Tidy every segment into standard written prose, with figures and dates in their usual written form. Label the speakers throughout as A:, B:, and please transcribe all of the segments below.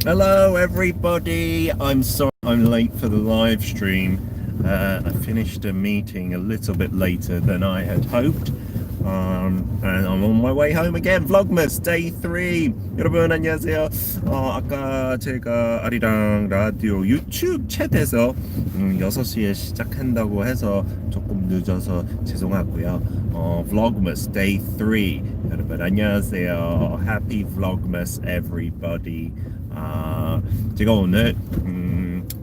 A: Hello everybody, I'm sorry I'm late for the live stream. I finished a meeting a little bit later than I had hoped, and I'm on my way home again. Vlogmas day 3. 여러분 안녕하세요. 아까 제가 아리랑 라디오 유튜브 챗에서 6시에 시작한다고 해서 조금 늦어서 죄송하고요. Vlogmas day 3. 여러분 안녕하세요. Happy Vlogmas everybody. 제가 오늘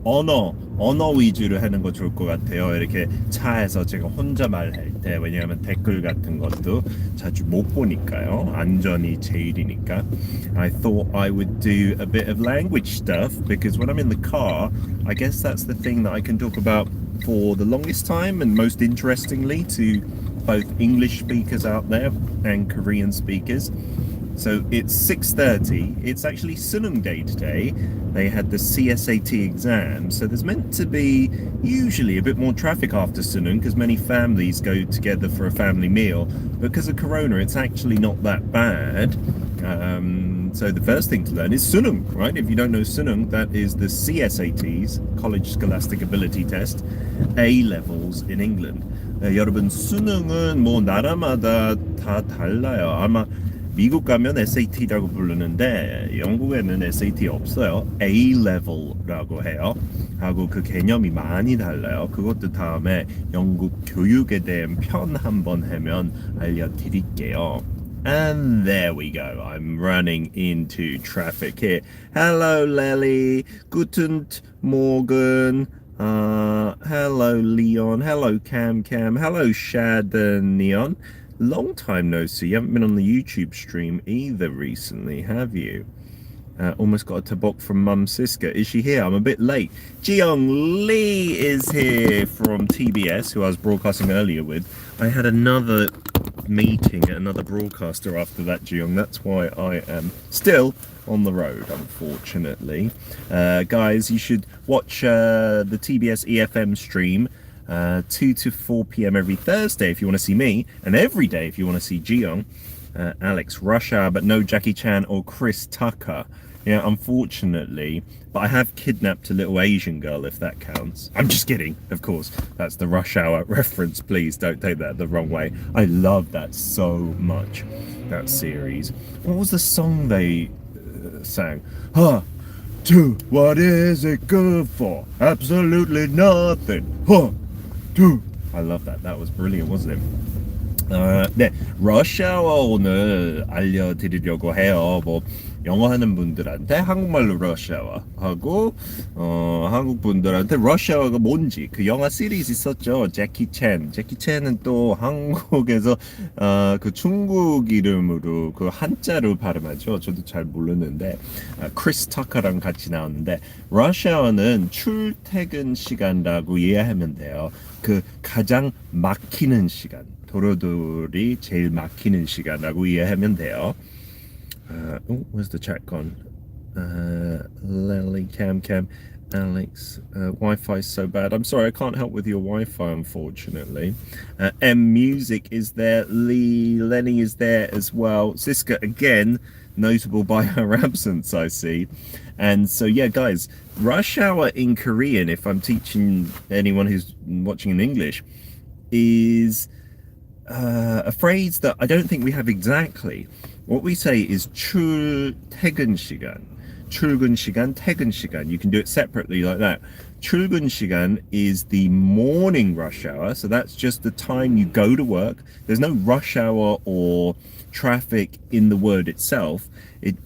A: 언어 위주로 하는 거 좋을 것 같아요. 이렇게 차에서 제가 혼자 말할 때, 왜냐하면 댓글 같은 것도 자주 못 보니까요. 안전이 제일이니까. I thought I would do a bit of language stuff because when I'm in the car, I guess that's the thing that I can talk about for the longest time and most interestingly to both English speakers out there and Korean speakers. So it's 6:30. It's actually Sunung Day today. They had the CSAT exam, so there's meant to be usually a bit more traffic after Sunung because many families go together for a family meal. Because of Corona, it's actually not that bad. So the first thing to learn is Sunung, right? If you don't know Sunung, that is the CSATs, College Scholastic Ability Test, A levels in England. 여러분 수능은 뭐 나라마다 다 달라요. 아마 미국 가면 SAT라고 부르는데 영국에는 SAT 없어요. A-level라고 해요. 하고 그 개념이 많이 달라요. 그것도 다음에 영국 교육에 대한 편 한번 하면 알려드릴게요. And there we go. I'm running into traffic here. Hello, Lely. Guten Morgen. Hello, Leon. Hello, Cam. Hello, Shad Neon. Long time no see. You haven't been on the YouTube stream either recently, have you? Almost got a tabok from Mum Siska. Is she here? I'm a bit late. Jiyoung Lee is here from TBS, who I was broadcasting earlier with. I had another meeting, another broadcaster after that, Jiyoung. That's why I am still on the road, unfortunately. Guys, you should watch the TBS EFM stream 2 to 4 p.m. every Thursday if you want to see me, and every day if you want to see Jiyoung, Alex Rush Hour, but no Jackie Chan or Chris Tucker. Yeah, unfortunately, but I have kidnapped a little Asian girl, if that counts. I'm just kidding, of course. That's the Rush Hour reference. Please don't take that the wrong way. I love that so much, that series. What was the song they sang? Huh? To what is it good for? Absolutely nothing. Huh? To. I love that. That was brilliant, wasn't it? 네, 러시아어 오늘 알려드리려고 해요. 뭐 영어 하는 분들한테 한국말로 러시아어 하고 한국 분들한테 러시아어가 뭔지 그 영화 시리즈 있었죠. 제키 챈은 또 한국에서 그 중국 이름으로 그 한자로 발음하죠. 저도 잘 모르는데 크리스 타카랑 같이 나오는데 러시아어는 출퇴근 시간이라고 이해하면 돼요. 그 가장 막히는 시간. 도로들이 제일 막히는 시간이라고 이해하면 돼요. Where's the chat gone? Lely, Cam, Alex, Wi-Fi is so bad. I'm sorry, I can't help with your Wi-Fi, unfortunately. M Music is there. Lenny is there as well. Siska, again, notable by her absence, I see. And so, yeah, guys, rush hour in Korean, if I'm teaching anyone who's watching in English, is a phrase that I don't think we have exactly. What we say is 출퇴근 시간. 출근 시간, 퇴근 시간. You can do it separately like that. 출근 시간 is the morning rush hour, so that's just the time you go to work. There's no rush hour or traffic in the word itself.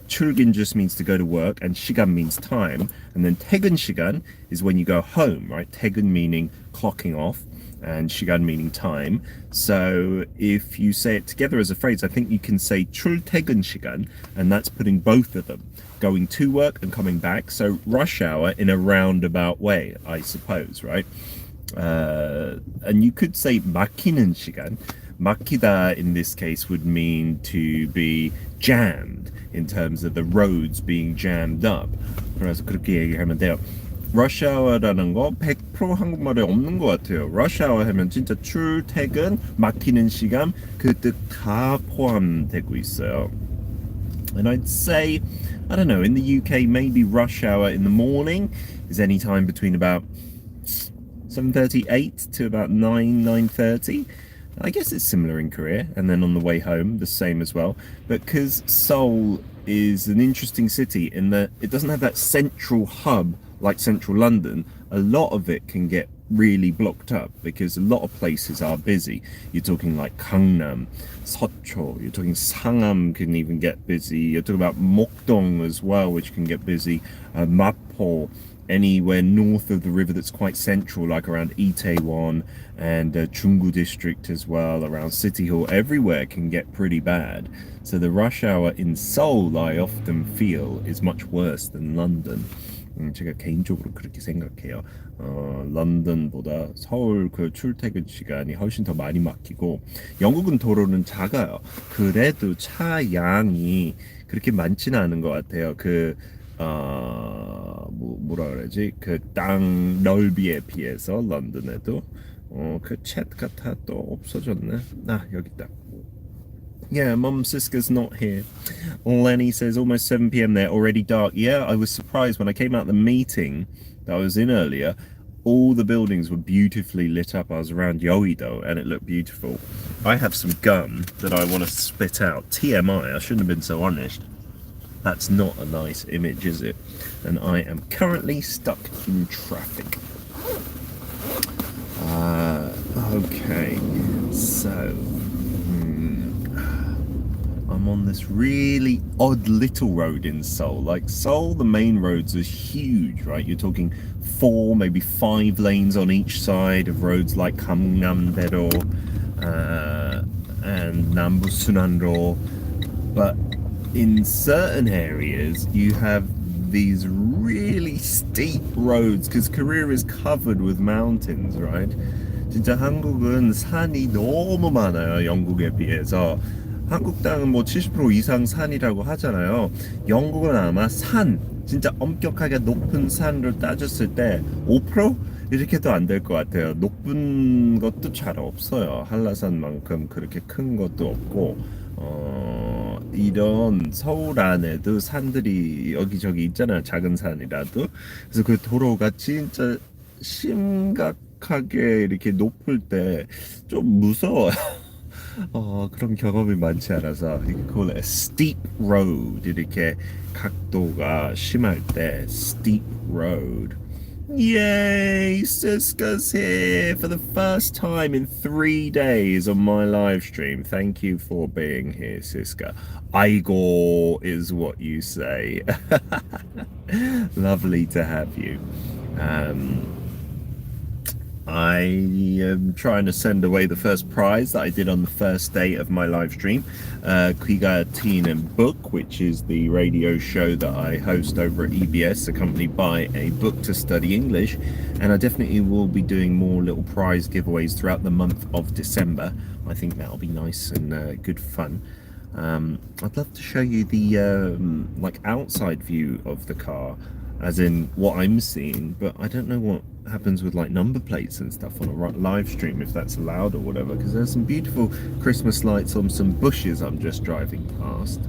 A: 출근 just means to go to work, and 시간 means time. And then 퇴근 시간 is when you go home, right? 퇴근 meaning clocking off, and 시간 meaning time. So if you say it together as a phrase, I think you can say 출퇴근 시간, and that's putting both of them, going to work and coming back. So rush hour in a roundabout way, I suppose, right? And you could say 막히는 시간. 막히다 in this case would mean to be jammed in terms of the roads being jammed up. 그래서 그렇게 얘기하면 돼요. rush hour라는 거 100% 한국말에 없는 것 같아요. rush hour 하면 진짜 출퇴근, 막히는 시간 그 뜻 다 포함되고 있어요. And I'd say, I don't know, in the UK, maybe rush hour in the morning is any time between about 7:38 to about 9:30. I guess it's similar in Korea, and then on the way home, the same as well. But because Seoul is an interesting city in that it doesn't have that central hub like central London, a lot of it can get really blocked up because a lot of places are busy. You're talking like Gangnam, Seocho, you're talking Sangam can even get busy. You're talking about Mokdong as well, which can get busy. Mapo, anywhere north of the river that's quite central, like around Itaewon and Chunggu district as well, around City Hall, everywhere can get pretty bad. So the rush hour in Seoul, I often feel, is much worse than London. 제가 개인적으로 그렇게 생각해요. 런던보다 서울 그 출퇴근 시간이 훨씬 더 많이 막히고, 영국은 도로는 작아요. 그래도 차 양이 그렇게 많지는 않은 것 같아요. 뭐라 그러지? 그 땅 넓이에 비해서 런던에도 그 챗가 다 또 없어졌네. 여기 있다. Yeah, Mum Siska's not here. Lenny says almost 7 p.m. there, already dark. Yeah, I was surprised when I came out of the meeting that I was in earlier. All the buildings were beautifully lit up. I was around Yoido and it looked beautiful. I have some gum that I want to spit out. TMI, I shouldn't have been so honest. That's not a nice image, is it? And I am currently stuck in traffic. Okay, so I'm on this really odd little road in Seoul. Like Seoul, the main roads are huge, right? You're talking 4, maybe 5 lanes on each side of roads like Gangnam-daero and Nambu-Sunando. But in certain areas, you have these really steep roads because Korea is covered with mountains, right? 진짜 한국은 산이 너무 많아요, 영국에 비해서. 한국 땅은 뭐 70% 이상 산이라고 하잖아요. 영국은 아마 산, 진짜 엄격하게 높은 산을 따졌을 때 5% 이렇게도 안 될 것 같아요. 높은 것도 잘 없어요. 한라산만큼 그렇게 큰 것도 없고, 이런 서울 안에도 산들이 여기저기 있잖아요. 작은 산이라도. 그래서 그 도로가 진짜 심각하게 이렇게 높을 때 좀 무서워요. 그런 경험이 많지 않아서 you can call it a steep road. 이렇게 각도가 심할 때 steep road. Yay! Siska's here for the first time in 3 days on my live stream. Thank you for being here, Siska. Aigo is what you say. Lovely to have you. I am trying to send away the first prize that I did on the first day of my live stream. Kwiga Teen and Book, which is the radio show that I host over at EBS, accompanied by a book to study English. And I definitely will be doing more little prize giveaways throughout the month of December. I think that'll be nice and good fun. I'd love to show you the like outside view of the car, as in what I'm seeing, but I don't know what happens with like number plates and stuff on a live stream, if that's allowed or whatever, because there's some beautiful Christmas lights on some bushes I'm just driving past.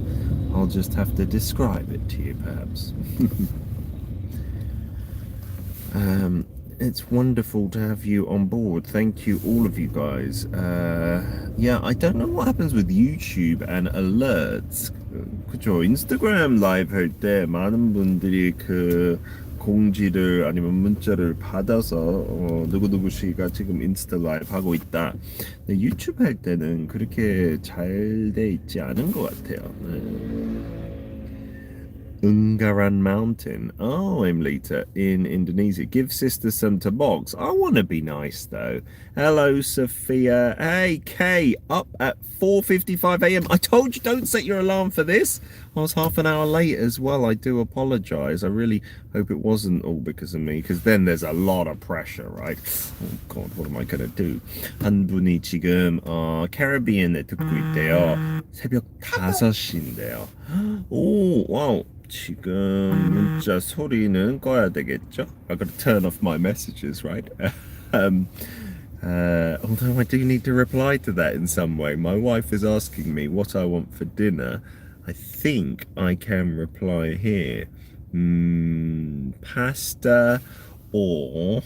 A: I'll just have to describe it to you perhaps. It's wonderful to have you on board. Thank you, all of you guys. Yeah, I don't know what happens with YouTube and alerts. 그죠? 인스타그램 라이브 할 때 많은 분들이 그 공지를 아니면 문자를 받아서 누구누구 씨가 지금 인스타 라이브 하고 있다. 근데 유튜브 할 때는 그렇게 잘 돼 있지 않은 것 같아요. Ungaran Mountain. Oh, I'm later in Indonesia. Give sister some to box. I want to be nice though. Hello, Sophia. Hey, Kay. Up at 4:55 a.m. I told you don't set your alarm for this. I was half an hour late as well. I do apologize. I really hope it wasn't all because of me, because then there's a lot of pressure, right? Oh God, what am I gonna do? 한 분이 지금 캐리비안에 듣고 있대요. 새벽 5시인데요. 오, 와우. 지금 문자 소리는 꺼야 되겠죠? I've got to turn off my messages, right? Although I do need to reply to that in some way. My wife is asking me what I want for dinner. I think I can reply here. Pasta or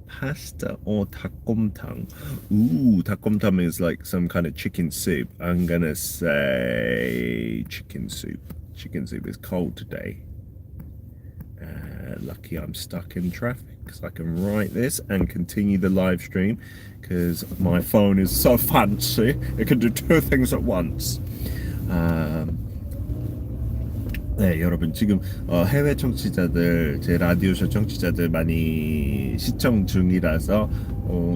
A: 닭곰탕. Ooh, 닭곰탕 is like some kind of chicken soup. I'm gonna say chicken soup. Chicken soup is cold today. Lucky I'm stuck in traffic because I can write this and continue the live stream because my phone is so fancy it can do two things at once. 네, 여러분 지금 해외 청취자들, 제 라디오쇼 청취자들 많이 시청 중이라서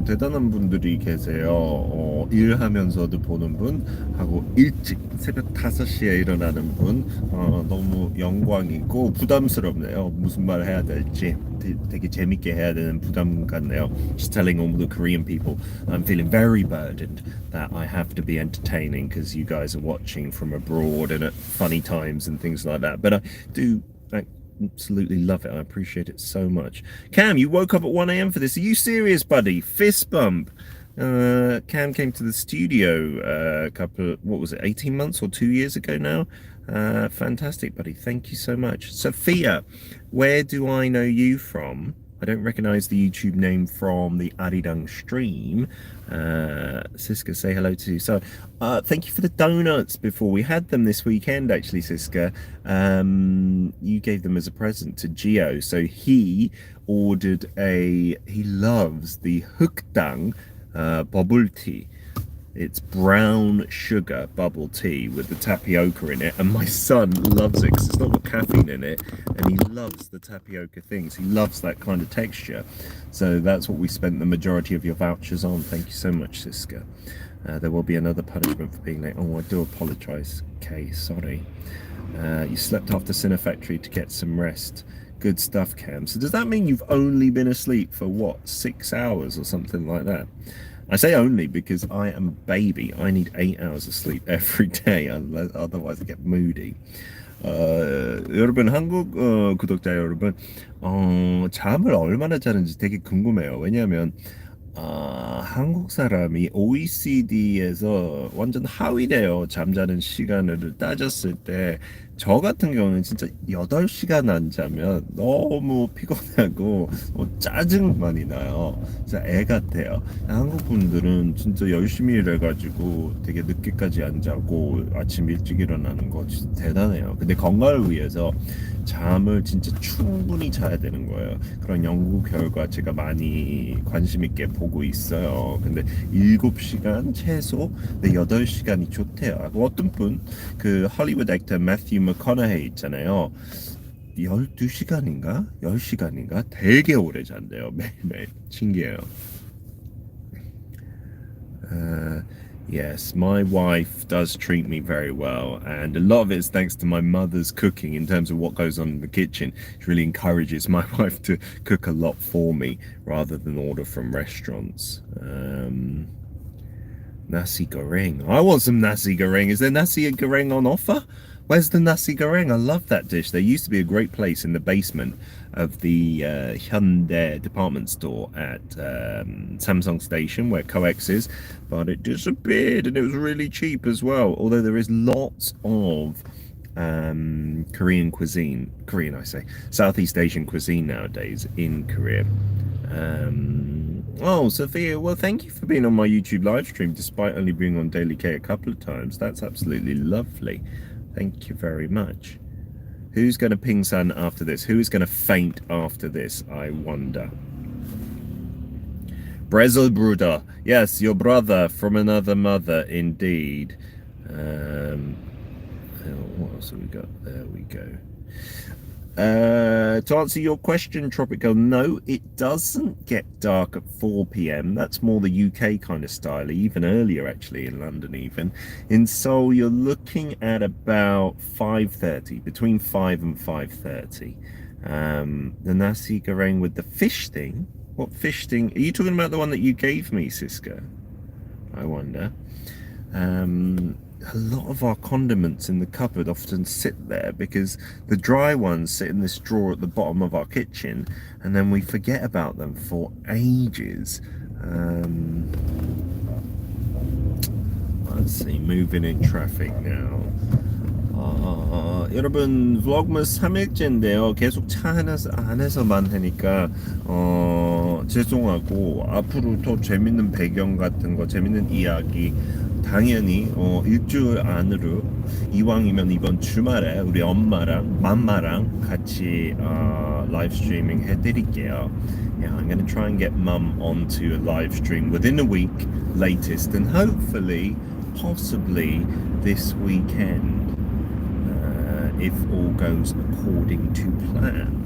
A: 대단한 분들이 계세요. 일하면서도 보는 분 하고 일찍 새벽 5시에 일어나는 분 너무 영광이고 부담스럽네요. 무슨 말 해야 될지 되게 재밌게 해야 되는 부담 같네요. Just telling all the Korean people I'm feeling very burdened that I have to be entertaining because you guys are watching from abroad and at funny times and things like that. But I do absolutely love it. I appreciate it so much. Cam, you woke up at 1 a.m. for this. Are you serious, buddy? Fist bump. Cam came to the studio a couple, what was it, 18 months or 2 years ago now? Fantastic, buddy. Thank you so much. Sophia, where do I know you from? I don't recognize the YouTube name from the Arirang stream. Siska, say hello to you. So, thank you for the donuts before. We had them this weekend, actually, Siska. You gave them as a present to Gio. So he ordered he loves the Hukdang bubble tea. It's brown sugar bubble tea with the tapioca in it, and my son loves it because it's not got caffeine in it, and he loves the tapioca things. He loves that kind of texture. So that's what we spent the majority of your vouchers on. Thank you so much, Siska. There will be another punishment for being late. Oh, I do apologise, Kay. Sorry. You slept off the Cine Factory to get some rest. Good stuff, Cam. So does that mean you've only been asleep for what, 6 hours or something like that? I say only because I am a baby. I need 8 hours of sleep every day, otherwise I get moody. 여러분, 한국 구독자 여러분, 잠을 얼마나 자는지 되게 궁금해요. 왜냐하면 한국 사람이 OECD에서 완전 하위래요. 잠자는 시간을 따졌을 때 저 같은 경우는 진짜 8시간 안 자면 너무 피곤하고 짜증만이 나요. 진짜 애 같아요. 한국 분들은 진짜 열심히 일해가지고 되게 늦게까지 안 자고 아침 일찍 일어나는 거 진짜 대단해요. 근데 건강을 위해서 잠을 진짜 충분히 자야 되는 거예요. 그런 연구 결과 제가 많이 관심 있게 보고 있어요. 근데 7시간 최소, 네, 8시간이 좋대요. 어떤 분, 그 할리우드 액터 매튜 머커너헤이 있잖아요. 12시간인가? 10시간인가? 되게 오래 잔대요. 매일매일. 신기해요. Yes, my wife does treat me very well, and a lot of it is thanks to my mother's cooking in terms of what goes on in the kitchen. She really encourages my wife to cook a lot for me rather than order from restaurants. Nasi goreng. I want some nasi goreng. Is there nasi goreng on offer? Where's the nasi goreng? I love that dish. There used to be a great place in the basement of the Hyundai department store at Samsung Station where Coex is, but it disappeared and it was really cheap as well. Although there is lots of Korean cuisine, Southeast Asian cuisine nowadays in Korea. Oh, Sophia, well, thank you for being on my YouTube live stream despite only being on Daily K a couple of times. That's absolutely lovely. Thank you very much. Who's going to ping San after this? Who is going to faint after this, I wonder? Brezel Bruder. Yes, your brother from another mother, indeed. What else have we got? There we go. To answer your question, Tropical, no, it doesn't get dark at 4 p.m. That's more the UK kind of style, even earlier actually, in London even. In Seoul, you're looking at about 5:30, between 5 and 5:30. The nasi goreng with the fish thing. What fish thing? Are you talking about the one that you gave me, Siska? I wonder. A lot of our condiments in the cupboard often sit there because the dry ones sit in this drawer at the bottom of our kitchen and then we forget about them for ages. Let's see, moving in traffic now. 여러분 Vlogmas 3일째인데요. 계속 차 안에서만 하니까 죄송하고 앞으로 더 재밌는 배경 같은 거, 재밌는 이야기 당연히 일주일 안으로 이왕이면 이번 주말에 우리 엄마랑 맘마랑 같이 라이브 스트리밍 해드릴게요. Yeah, I'm going to try and get mum onto a live stream within a week latest and hopefully possibly this weekend if all goes according to plan.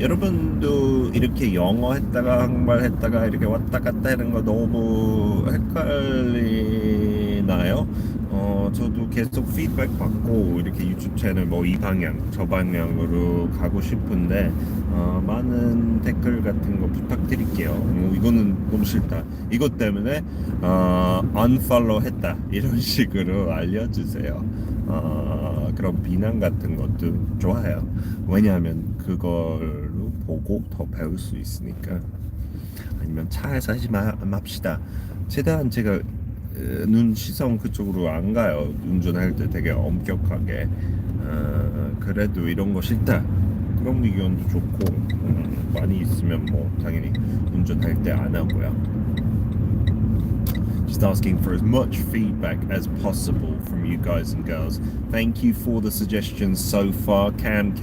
A: 여러분도 이렇게 영어 했다가 한국말 했다가 이렇게 왔다 갔다 하는 거 너무 헷갈리나요? 저도 계속 피드백 받고 이렇게 유튜브 채널 뭐 이 방향 저 방향으로 가고 싶은데 많은 댓글 같은 거 부탁드릴게요. 이거는 너무 싫다. 이것 때문에 unfollow 했다 이런 식으로 알려주세요. 그런 비난 같은 것도 좋아요. 왜냐하면 그걸로 보고 더 배울 수 있으니까. 아니면 차에서 하지 맙시다. 최대한 제가 눈 시선 그쪽으로 안 가요. 운전할 때 되게 엄격하게. 그래도 이런 거 싫다. 그런 의견도 좋고 많이 있으면 뭐 당연히 운전할 때 안 하고요. Just asking for as much feedback as possible from you guys and girls. Thank you for the suggestions so far. Cam,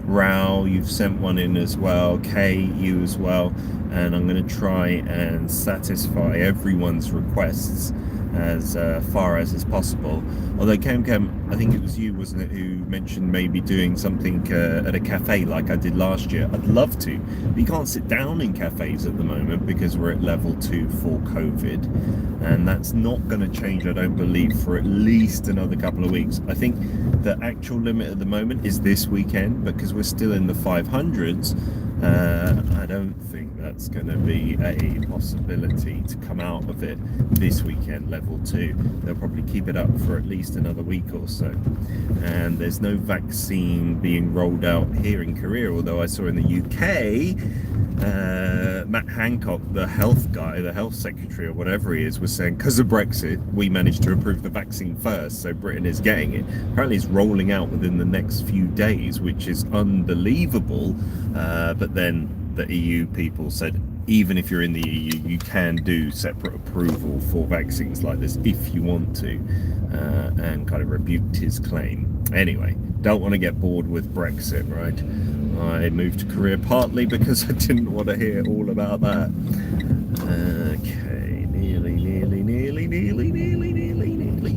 A: Rao, you've sent one in as well. Kay, you as well. And I'm going to try and satisfy everyone's requests as far as is possible. Although Cam, I think it was you, wasn't it, who mentioned maybe doing something at a cafe like I did last year. I'd love to, but you can't sit down in cafes at the moment because we're at level 2 for COVID, and that's not going to change, I don't believe, for at least another couple of weeks. I think the actual limit at the moment is this weekend, because we're still in the 500s. I don't think that's going to be a possibility to come out of it this weekend, level 2. They'll probably keep it up for at least another week or so. And there's no vaccine being rolled out here in Korea, although I saw in the UK, Matt Hancock, the health guy, the health secretary or whatever he is, was saying because of Brexit, we managed to approve the vaccine first, so Britain is getting it. Apparently it's rolling out within the next few days, which is unbelievable. But then the EU people said even if you're in the EU, you can do separate approval for vaccines like this if you want to, and kind of rebuked his claim. Anyway, don't want to get bored with Brexit, right? I moved to Korea partly because I didn't want to hear all about that. Okay, nearly.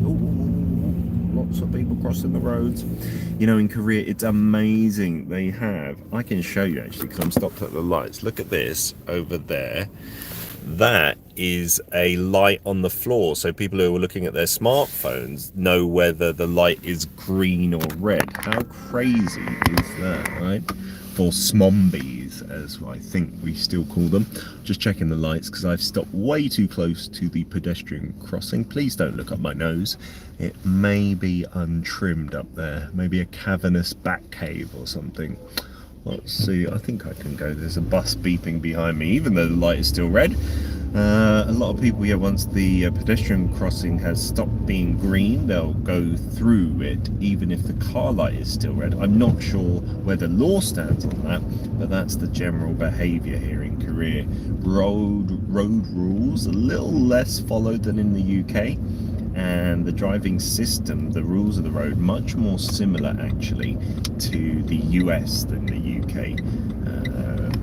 A: Ooh, lots of people crossing the roads. You know, in Korea, it's amazing. They have, I can show you actually because I'm stopped at the lights. Look at this over there. That is a light on the floor, so people who are looking at their smartphones know whether the light is green or red. How crazy is that, right? For smombies, as I think we still call them. Just checking the lights because I've stopped way too close to the pedestrian crossing. Please don't look up my nose. It may be untrimmed up there, maybe a cavernous bat cave or something. Let's see, I think I can go. There's a bus beeping behind me, even though the light is still red. A lot of people, yeah, once the pedestrian crossing has stopped being green, they'll go through it, even if the car light is still red. I'm not sure where the law stands on that, but that's the general behaviour here in Korea. Road rules, a little less followed than in the UK. And the driving system, the rules of the road, much more similar actually to the US than the UK.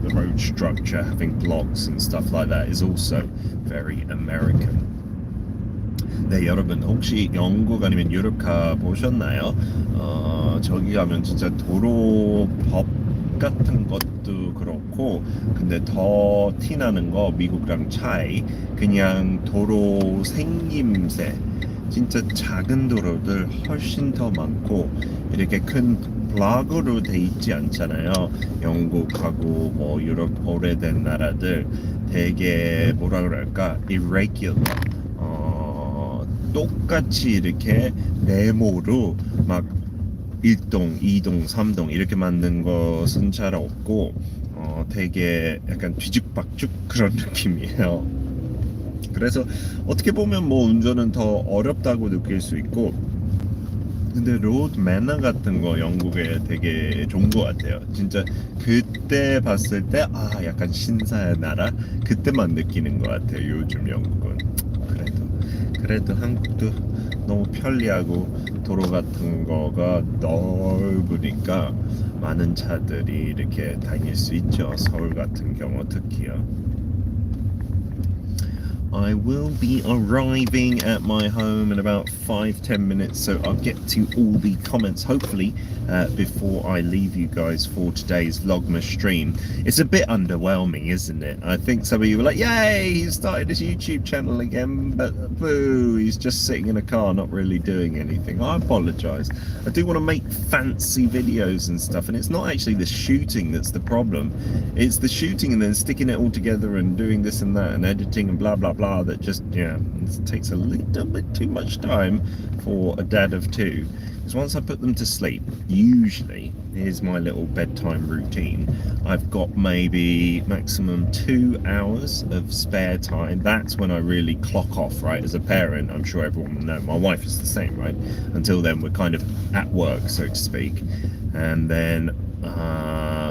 A: The road structure, having blocks and stuff like that, is also very American. 네, 여러분 혹시 영국 아니면 유럽 가 보셨나요? 저기 가면 진짜 도로 법 같은 것도 그렇고, 근데 더 티나는 거 미국랑 차이, 그냥 도로 생김새, 진짜 작은 도로들 훨씬 더 많고 이렇게 큰 블록으로 돼 있지 않잖아요. 영국하고 뭐 유럽 오래된 나라들 되게 뭐라 그럴까, irregular. 똑같이 이렇게 네모로 막 1동, 2동, 3동 이렇게 만든 것은 잘 없고 되게 약간 뒤죽박죽 그런 느낌이에요. 그래서 어떻게 보면 뭐 운전은 더 어렵다고 느낄 수 있고, 근데 로드 매너 같은 거 영국에 되게 좋은 것 같아요. 진짜 그때 봤을 때 아 약간 신사의 나라 그때만 느끼는 것 같아요. 요즘 영국은 그래도 한국도 너무 편리하고 도로 같은 거가 넓으니까 많은 차들이 이렇게 다닐 수 있죠. 서울 같은 경우 특히요. I will be arriving at my home in about 5-10 minutes, so I'll get to all the comments hopefully before I leave you guys for today's Vlogmas stream. It's a bit underwhelming, isn't it? I think some of you were like, yay, he started his YouTube channel again, but boo, he's just sitting in a car not really doing anything. I apologise. I do want to make fancy videos and stuff, and it's not actually the shooting that's the problem. It's the shooting and then sticking it all together and doing this and that and editing and blah blah blah that just, yeah, it takes a little bit too much time for a dad of two. Because once I put them to sleep, usually, here's my little bedtime routine, I've got maybe maximum 2 hours of spare time. That's when I really clock off, right? As a parent, I'm sure everyone will know, my wife is the same, right? Until then, we're kind of at work, so to speak. And then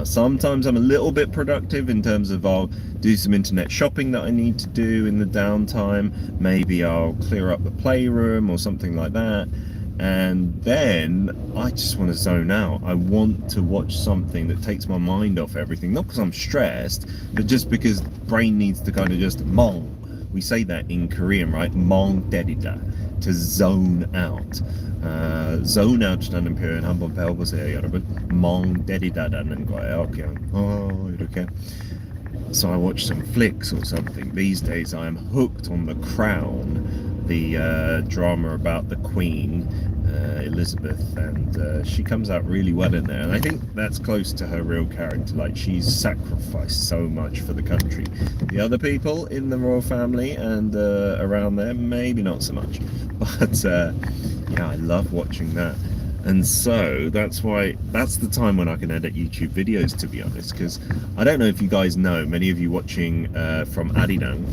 A: sometimes I'm a little bit productive in terms of I'll do some internet shopping that I need to do in the downtime. Maybe I'll clear up the playroom or something like that. And then I just want to zone out. I want to watch something that takes my mind off everything. Not because I'm stressed, but just because brain needs to kind of just mong. We say that in Korean, right? Mong dedida. To zone out. zone out라는 표현 한번 배워보세요, 여러분. 멍 때리다라는 거예요. 그냥 이렇게. So I watch some flicks or something. These days I am hooked on The Crown, the drama about the Queen, Elizabeth, and she comes out really well in there. And I think that's close to her real character. Like, she's sacrificed so much for the country. The other people in the royal family and around there, maybe not so much. But yeah, I love watching that. And so that's the time when I can edit YouTube videos, to be honest, because I don't know if you guys know, many of you watching from Arirang,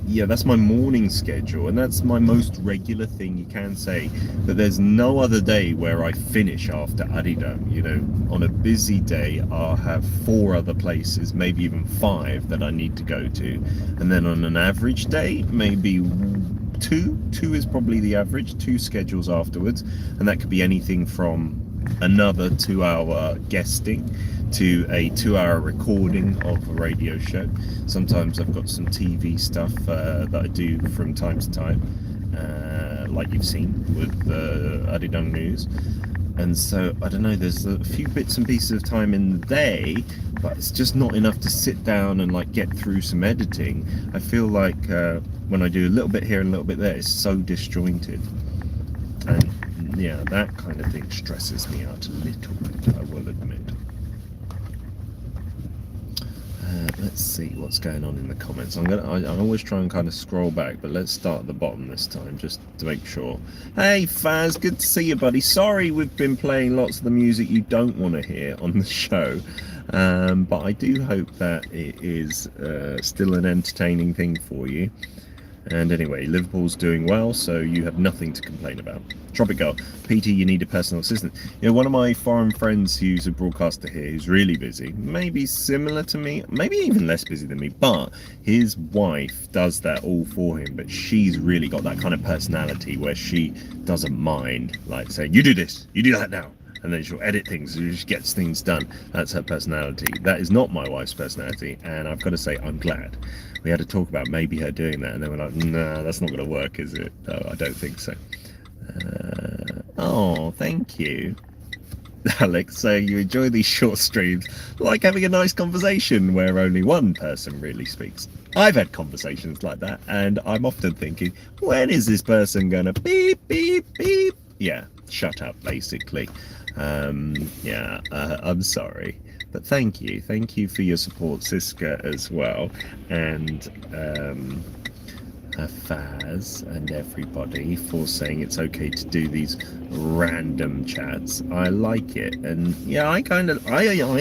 A: yeah, that's my morning schedule, and that's my most regular thing, you can say. But there's no other day where I finish after Arirang. You know, on a busy day I'll have 4 other places, maybe even 5 that I need to go to, and then on an average day maybe two is probably the average, 2 schedules afterwards, and that could be anything from another 2-hour guesting to a 2-hour recording of a radio show. Sometimes I've got some TV stuff that I do from time to time, like you've seen with Arirang News. And so, I don't know, there's a few bits and pieces of time in the day, but it's just not enough to sit down and like get through some editing. I feel like when I do a little bit here and a little bit there, it's so disjointed. And yeah, that kind of thing stresses me out a little bit, I will admit. Let's see what's going on in the comments. I always try and kind of scroll back, but let's start at the bottom this time, just to make sure. Hey Faz, good to see you, buddy. Sorry we've been playing lots of the music you don't want to hear on the show, but I do hope that it is still an entertaining thing for you. And anyway, Liverpool's doing well, so you have nothing to complain about. Tropic Girl, PT, you need a personal assistant. You know, one of my foreign friends who's a broadcaster here, who's really busy, maybe similar to me, maybe even less busy than me, but his wife does that all for him, but she's really got that kind of personality where she doesn't mind, like saying, you do this, you do that now. And then she'll edit things, she just gets things done. That's her personality. That is not my wife's personality, and I've got to say, I'm glad. We had to talk about maybe her doing that, and then we're like, nah, that's not going to work, is it? No, I don't think so. Oh, thank you, Alex, saying you enjoy these short streams like having a nice conversation where only one person really speaks. I've had conversations like that, and I'm often thinking, when is this person going to beep, beep, beep? Yeah, shut up, basically. Yeah, I'm sorry. But thank you for your support, Siska, as well, and Faz and everybody for saying it's okay to do these random chats. I like it, and yeah, I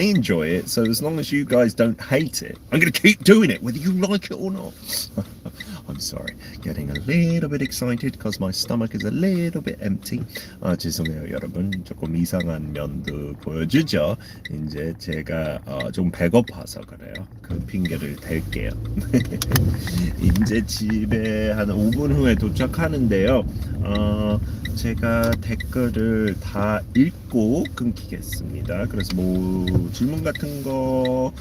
A: enjoy it. So as long as you guys don't hate it, I'm gonna keep doing it, whether you like it or not. I'm I'm sorry. Getting a little bit excited because my stomach is a little bit empty. 아, 죄송해요, 여러분. 조금 이상한 면도 보여주죠. 이제 제가 좀 배고파서 그래요. 그 핑계를 댈게요. 이제 집에 한 5분 후에 도착하는데요. 제가 댓글을 다 읽고 끊기겠습니다. 그래서 뭐 질문 같은 거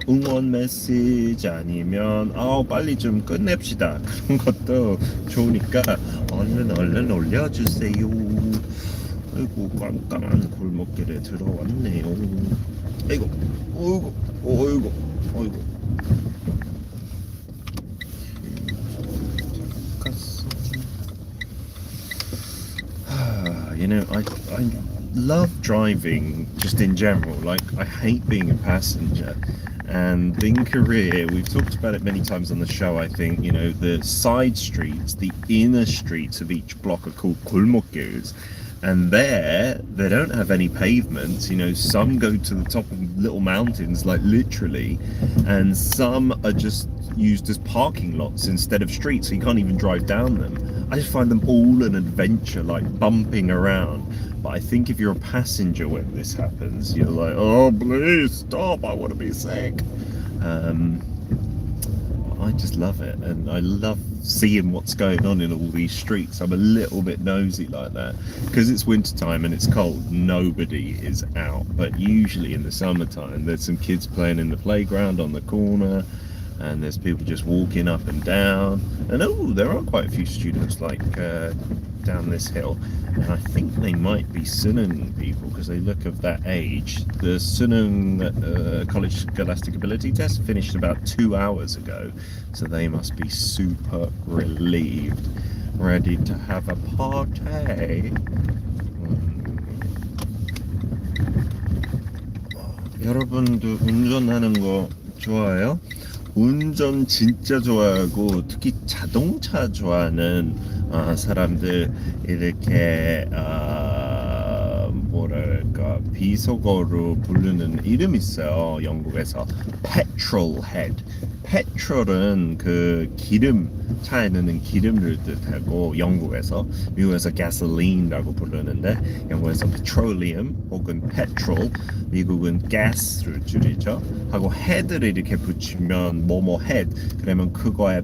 A: 응원 메시지 아니면 빨리 좀 끝냅시다 그런 것도 좋으니까 얼른 올려주세요. 아이고 깜깜한 골목길에 들어왔네요. 아이고 어이구 you know, I love driving just in general. Like, I hate being a passenger. And in Korea, we've talked about it many times on the show, I think, you know, the side streets, the inner streets of each block are called 골목길s. And there, they don't have any pavements. You know, some go to the top of little mountains, like literally, and some are just used as parking lots instead of streets, so you can't even drive down them. I just find them all an adventure, like bumping around. But I think if you're a passenger when this happens, you're like, oh, please stop, I want to be sick. I just love it, and I love seeing what's going on in all these streets. I'm a little bit nosy like that because it's winter time and it's cold. Nobody is out, but usually in the summertime there's some kids playing in the playground on the corner, and there's people just walking up and down, and there are quite a few students like down this hill, and I think they might be Sunung people because they look of that age. The Sunung College Scholastic Ability Test finished about 2 hours ago, so they must be super relieved, ready to have a party. 여러분도 운전하는 거 좋아해요? 운전 진짜 좋아하고 특히 자동차 좋아하는 사람들 이렇게 뭐랄까 비속어로 부르는 이름 있어요. 영국에서 petrol head. petrol은 그 기름, 차에 넣는 기름을 뜻하고 영국에서, 미국에서 gasoline라고 부르는데 영국에서 petroleum 혹은 petrol, 미국은 gas를 줄이죠. 하고 head를 이렇게 붙이면 뭐뭐 head, 그러면 그거에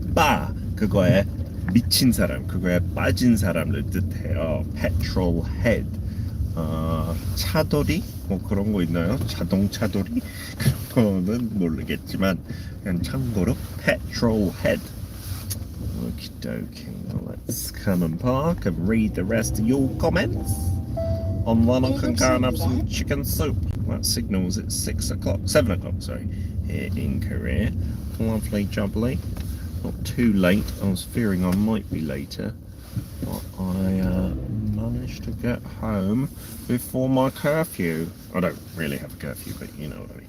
A: 미친 사람, 그거에 빠진 사람을 뜻해요. petrol head. 차돌이 뭐 그런 거 있나요? 자동차돌이 그런 거는 모르겠지만 그냥 참고로 petrol head. Okie dokie. Well, let's come and park and read the rest of your comments. On one, I can go and have some chicken soup. That signals it's 7 o'clock, sorry, here in Korea. Lovely jubbly. Not too late. I was fearing I might be later, but I managed to get home before my curfew. I don't really have a curfew, but you know what I mean.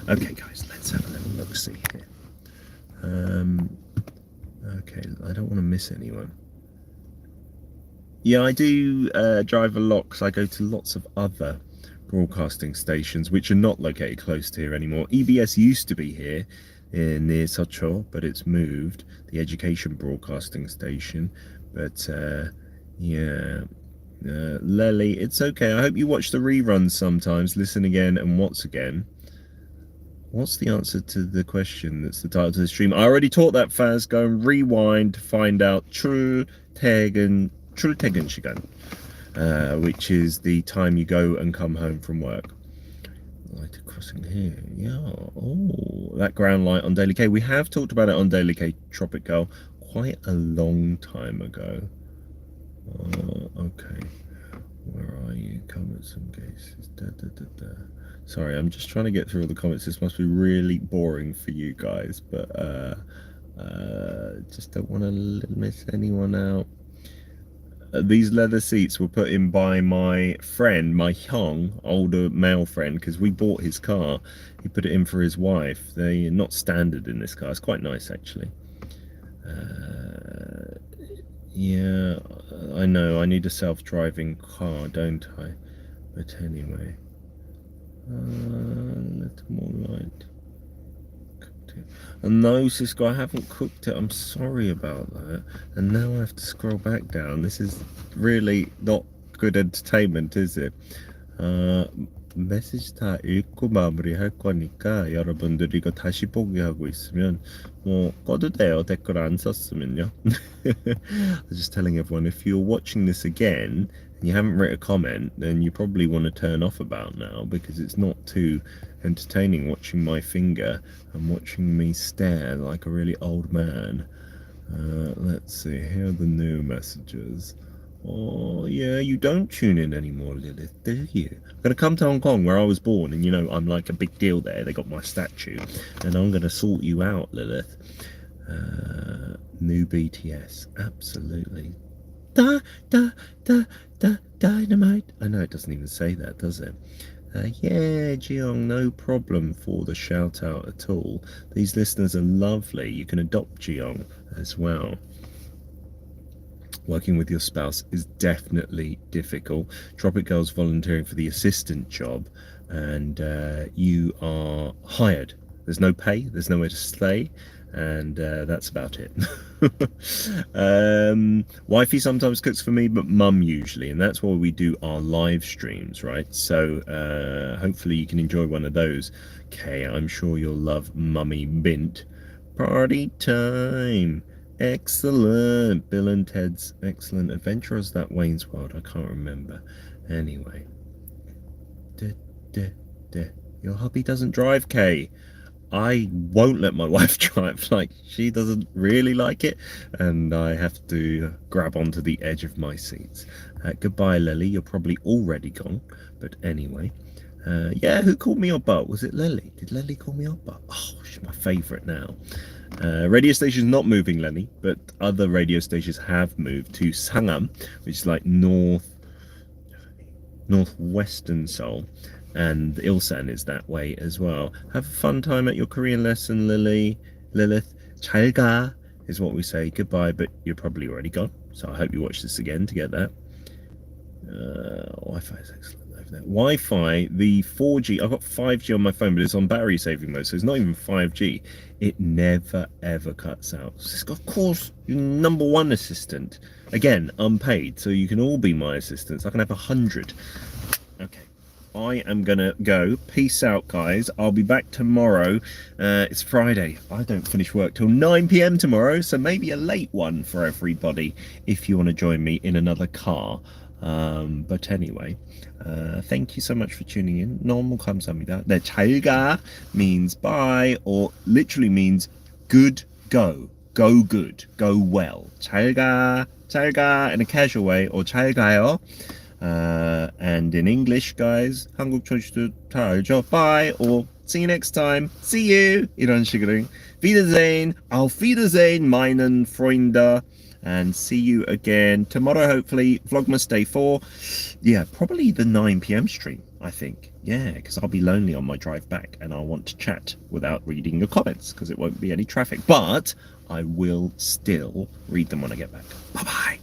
A: Okay, guys, let's have a little look-see here. Okay, I don't want to miss anyone. Yeah, I do drive a lot because I go to lots of other broadcasting stations which are not located close to here anymore. EBS used to be here near Socho, but it's moved, the education broadcasting station. But yeah, Lely, it's okay. I hope you watch the reruns sometimes, listen again and watch again. What's the answer to the question that's the title of the stream? I already taught that, Faz. Go and rewind to find out 출퇴근 시간, which is the time you go and come home from work. Light crossing here. Yeah. Oh, that ground light on Daily K. We have talked about it on Daily K Tropic Girl quite a long time ago. Okay. Where are you? Comments and cases. Sorry, I'm just trying to get through all the comments. This must be really boring for you guys, but just don't want to miss anyone out. These leather seats were put in by my friend, my young older male friend, because we bought his car. He put it in for his wife. They're not standard in this car. It's quite nice, actually. Yeah, I know. I need a self-driving car, don't I? But anyway. A little more light. No, Cisco, I haven't cooked it. I'm sorry about that. And now I have to scroll back down. This is really not good entertainment, is it? 메시지 다 읽고 마무리할 거니까 여러분들 이거 다시 보기 하고 있으면 뭐 꺼도 돼요. 댓글 안 썼으면요. I'm just telling everyone, if you're watching this again and you haven't written a comment, then you probably want to turn off about now, because it's not too entertaining watching my finger and watching me stare like a really old man. Let's see, here are the new messages. Oh, yeah, you don't tune in anymore, Lilith, do you? I'm going to come to Hong Kong, where I was born, and, you know, I'm like a big deal there. They got my statue, and I'm going to sort you out, Lilith. New BTS, absolutely. Da, da, da, da, dynamite. I know it doesn't even say that, does it? Yeah, Jiyoung, no problem for the shout out at all. These listeners are lovely. You can adopt Jiyoung as well. Working with your spouse is definitely difficult. Tropic Girl's volunteering for the assistant job, and you are hired. There's no pay, there's nowhere to stay, and that's about it. Wifey sometimes cooks for me, but mum usually, and that's why we do our live streams, right? So hopefully you can enjoy one of those. Okay, I'm sure you'll love Mummy Bint. Party time. Excellent. Bill and Ted's Excellent Adventure. Or is that Wayne's World? I can't remember. Anyway. Your hubby doesn't drive, Kay. I won't let my wife drive. Like, she doesn't really like it, and I have to grab onto the edge of my seats. Goodbye, Lily. You're probably already gone. But anyway. Yeah, who called me Oppa? Was it Lily? Did Lily call me Oppa? Oh, she's my favourite now. Radio station's not moving, Lenny, but other radio stations have moved to Sangam, which is like northwestern Seoul, and Ilsan is that way as well. Have a fun time at your Korean lesson, Lilith. 잘 가 is what we say. Goodbye, but you're probably already gone, so I hope you watch this again to get that. Wi-Fi is excellent. Wi-Fi, the 4G, I've got 5G on my phone, but it's on battery saving mode, so it's not even 5G. It never ever cuts out. Of course, you're number one assistant. Again, unpaid, so you can all be my assistants. I can have 100. Okay, I am gonna go. Peace out, guys. I'll be back tomorrow. It's Friday. I don't finish work till 9 p.m. tomorrow, so maybe a late one for everybody if you want to join me in another car. But anyway, thank you so much for tuning in. 너무 감사합니다. 네, 잘 가 means bye, or literally means good go. Go good. Go well. 잘 가 in a casual way, or 잘 가요. And in English, guys, 한국 청취자들 다 알죠? Bye, or see you next time. See you. 이런 식으로. Wiedersehen. Auf Wiedersehen, meinen Freunde. And see you again tomorrow, hopefully. Vlogmas Day 4. Yeah, probably the 9 p.m. stream, I think. Yeah, because I'll be lonely on my drive back, and I'll want to chat without reading your comments, because it won't be any traffic. But I will still read them when I get back. Bye-bye.